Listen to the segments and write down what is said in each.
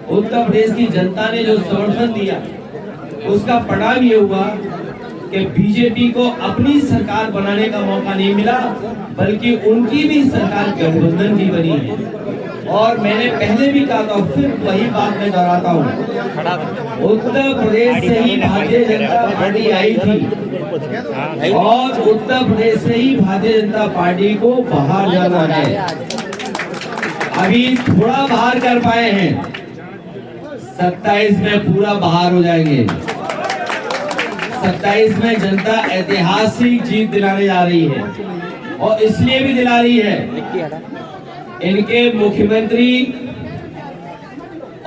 उत्तर प्रदेश की जनता ने जो समर्थन दिया उसका परिणाम ये हुआ कि बीजेपी को अपनी सरकार बनाने का मौका नहीं मिला, बल्कि उनकी भी सरकार गठबंधन की बनी है। और मैंने पहले भी कहा था, फिर वही बात मैं दोहराता हूँ, उत्तर प्रदेश से ही भारतीय जनता पार्टी आई थी और उत्तर प्रदेश से ही भारतीय जनता पार्टी को बाहर जाना है। अभी थोड़ा बाहर कर पाए हैं, 27 में पूरा बाहर हो जाएंगे। 27 में जनता ऐतिहासिक जीत दिलाने जा रही है और इसलिए भी दिला रही है, इनके मुख्यमंत्री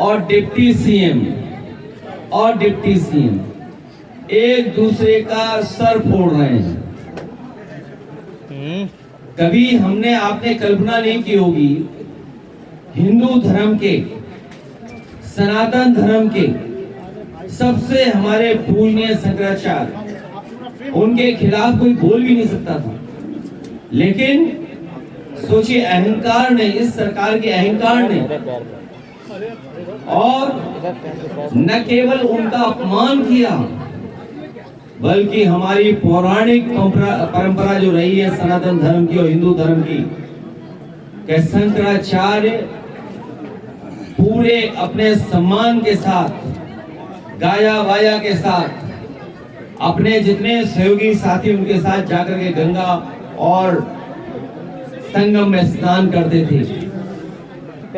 और डिप्टी सीएम एक दूसरे का सर फोड़ रहे हैं। कभी आपने कल्पना नहीं की होगी, हिंदू धर्म के, सनातन धर्म के सबसे हमारे पूजनीय शंकराचार्य, उनके खिलाफ कोई बोल भी नहीं सकता था। लेकिन सोचिए, अहंकार ने, इस सरकार के अहंकार ने, और न केवल उनका अपमान किया, बल्कि हमारी पौराणिक परंपरा जो रही है सनातन धर्म की और हिंदू धर्म की, कि शंकराचार्य पूरे अपने सम्मान के साथ, गाया वाया के साथ, अपने जितने सहयोगी साथी उनके साथ जाकर के गंगा और संगम में स्नान करते थे।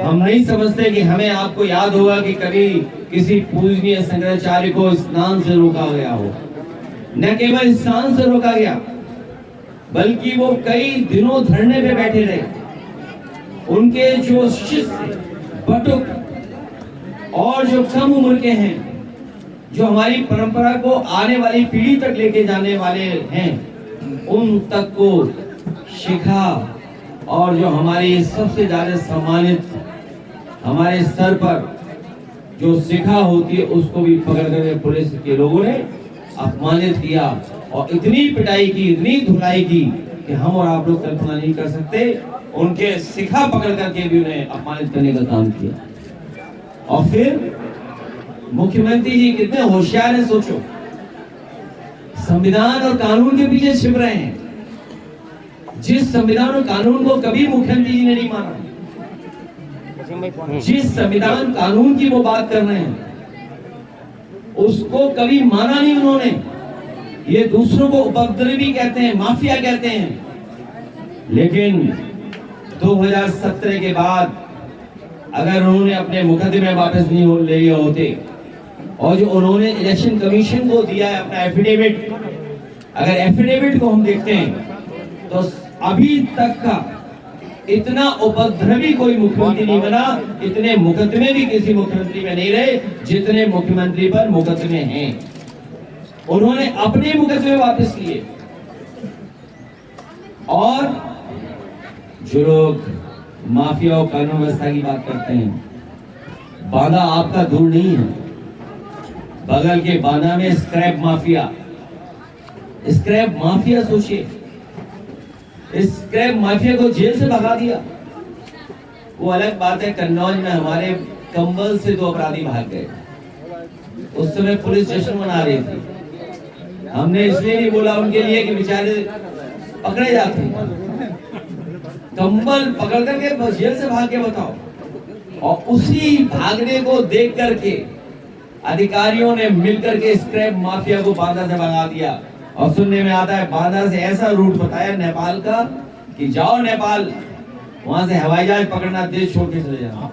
हम नहीं समझते कि हमें, आपको याद होगा कि कभी किसी पूजनीय शंकराचार्य को स्नान से रोका गया हो। न केवल स्नान से रोका गया, बल्कि वो कई दिनों धरने पे बैठे रहे। उनके जो शिष्य, बटुक और जो कम उम्र के हैं, जो हमारी परंपरा को आने वाली पीढ़ी तक लेके जाने वाले हैं, उन तक को शिखा और जो हमारी सबसे ज्यादा सम्मानित, हमारे सर पर जो शिखा होती है, उसको भी पकड़ कर पुलिस के लोगों ने अपमानित किया और इतनी पिटाई की, इतनी धुलाई की कि हम और आप लोग कल्पना नहीं कर सकते। उनके शिखा पकड़ करके भी उन्हें अपमानित करने का काम किया। और फिर मुख्यमंत्री जी कितने होशियार हैं, सोचो, संविधान और कानून के पीछे छिप रहे हैं। जिस संविधान और कानून को कभी मुख्यमंत्री जी ने नहीं माना, जिस संविधान कानून की वो बात कर रहे हैं, उसको कभी माना नहीं उन्होंने। ये दूसरों को उपद्रवी कहते हैं, माफिया कहते हैं। लेकिन 2017 के बाद अगर उन्होंने अपने मुकदमे वापस नहीं ले लिए होते और जो उन्होंने इलेक्शन कमीशन को दिया है अपना एफिडेविट, अगर एफिडेविट को हम देखते हैं तो अभी तक का इतना उपद्रवी कोई मुख्यमंत्री नहीं बना, इतने मुकदमे भी किसी मुख्यमंत्री में नहीं रहे जितने मुख्यमंत्री पर मुकदमे हैं। उन्होंने अपने मुकदमे वापस लिए। और जो लोग माफिया और कानून व्यवस्था की बात करते हैं, बांदा आपका दूर नहीं है। बगल के बांदा में स्क्रैप माफिया, सोचिए, स्क्रैप माफिया को जेल से भगा दिया। वो अलग बात है, कन्नौज में हमारे कंबल से 2 अपराधी भाग गए। उस समय पुलिस जश्न मना रही थी। हमने इसलिए नहीं बोला उनके लिए कि बेचारे पकड़े जाते, कंबल पकड़ करके जेल से भाग के बताओ। और उसी भागने को देख करके अधिकारियों ने मिलकर के स्क्रैप माफिया को बांदा से भगा दिया। और सुनने में आता है बांदा से ऐसा रूट बताया नेपाल का कि जाओ नेपाल, वहां से हवाई जहाज पकड़ना, देश छोड़ के चले जाना।